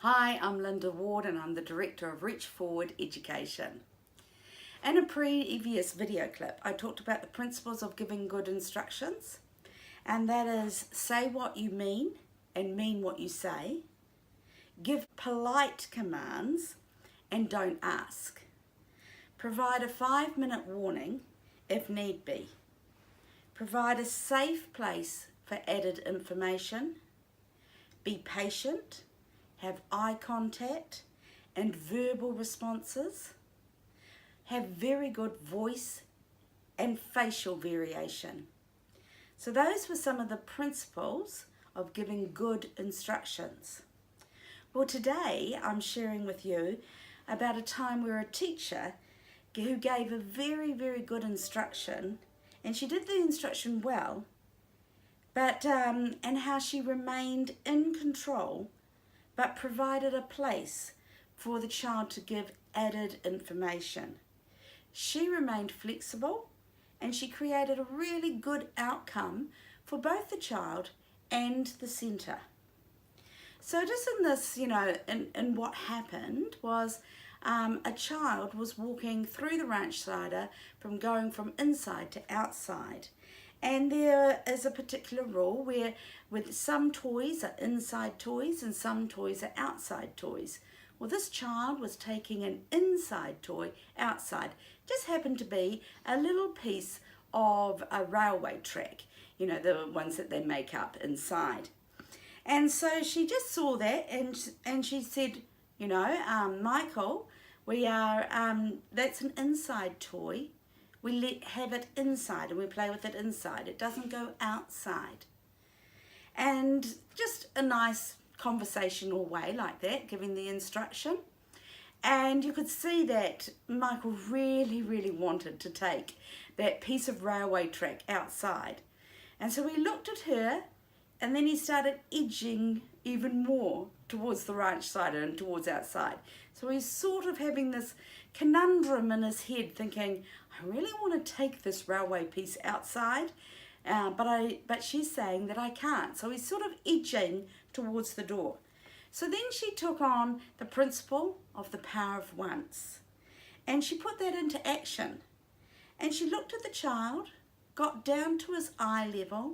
Hi, I'm Linda Ward and I'm the Director of Reach Forward Education. In a previous video clip, I talked about the principles of giving good instructions, and that is say what you mean and mean what you say, give polite commands and don't ask, provide a 5-minute warning if need be, provide a safe place for added information, be patient, have eye contact and verbal responses, have very good voice and facial variation. So those were some of the principles of giving good instructions. Well, today I'm sharing with you about a time where a teacher who gave a very, very good instruction, and she did the instruction well, but and how she remained in control but provided a place for the child to give added information. She remained flexible and she created a really good outcome for both the child and the centre. So just in this, in what happened was a child was walking through the ranch cider going from inside to outside. And there is a particular rule where with some toys are inside toys and some toys are outside toys. Well, this child was taking an inside toy outside. Just happened to be a little piece of a railway track, the ones that they make up inside. And so she just saw that and she said, Michael, that's an inside toy. We have it inside and we play with it inside. It doesn't go outside. And just a nice conversational way like that, giving the instruction. And you could see that Michael really, really wanted to take that piece of railway track outside. And so he looked at her and then he started edging even more towards the ranch side and towards outside. So he's sort of having this conundrum in his head thinking, I really want to take this railway piece outside, but she's saying that I can't. So he's sort of edging towards the door. So then she took on the principle of the power of once. And she put that into action. And she looked at the child, got down to his eye level,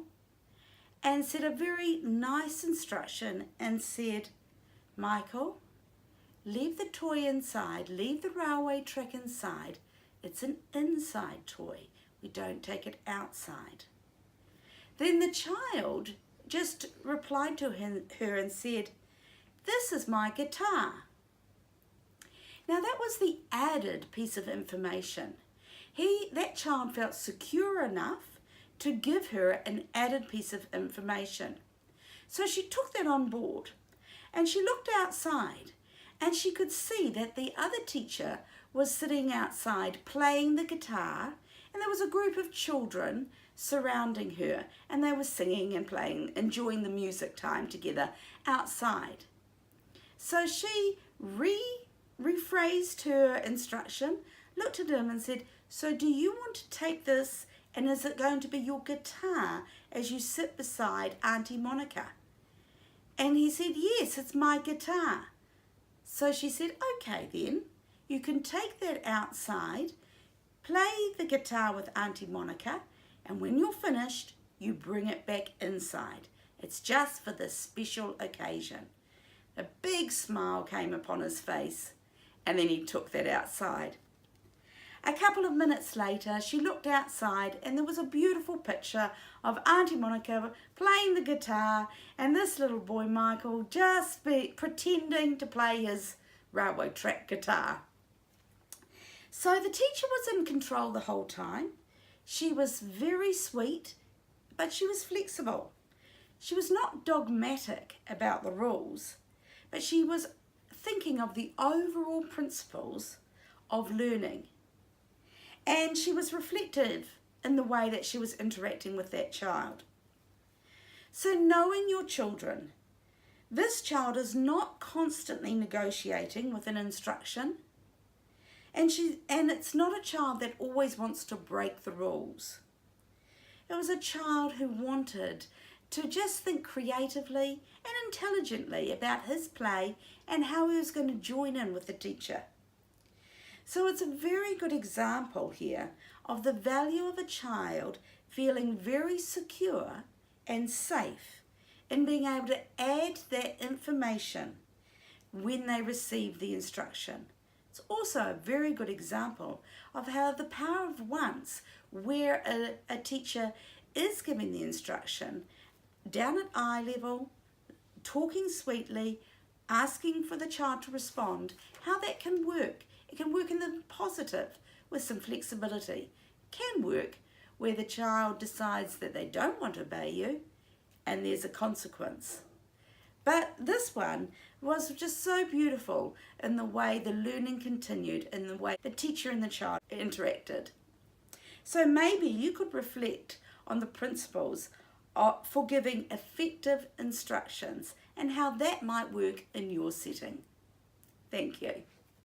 and said a very nice instruction and said, Michael, leave the toy inside, leave the railway track inside. It's an inside toy. We don't take it outside. Then the child just replied to her and said, this is my guitar. Now that was the added piece of information. That child felt secure enough to give her an added piece of information. So she took that on board and she looked outside and she could see that the other teacher was sitting outside playing the guitar, and there was a group of children surrounding her and they were singing and playing, enjoying the music time together outside. So she rephrased her instruction, looked at him and said, so do you want to take this and is it going to be your guitar as you sit beside Auntie Monica? And he said, yes, it's my guitar. So she said, okay then, you can take that outside, play the guitar with Auntie Monica, and when you're finished, you bring it back inside. It's just for this special occasion. A big smile came upon his face, and then he took that outside. A couple of minutes later, she looked outside and there was a beautiful picture of Auntie Monica playing the guitar and this little boy, Michael, just pretending to play his railway track guitar. So the teacher was in control the whole time. She was very sweet, but she was flexible. She was not dogmatic about the rules, but she was thinking of the overall principles of learning. And she was reflective in the way that she was interacting with that child. So knowing your children, this child is not constantly negotiating with an instruction, and it's not a child that always wants to break the rules. It was a child who wanted to just think creatively and intelligently about his play and how he was going to join in with the teacher. So it's a very good example here of the value of a child feeling very secure and safe in being able to add that information when they receive the instruction. It's also a very good example of how the power of once, where a teacher is giving the instruction down at eye level, talking sweetly, asking for the child to respond, how that can work. It can work in the positive with some flexibility. It can work where the child decides that they don't want to obey you and there's a consequence. But this one was just so beautiful in the way the learning continued, in the way the teacher and the child interacted. So maybe you could reflect on the principles for giving effective instructions and how that might work in your setting. Thank you.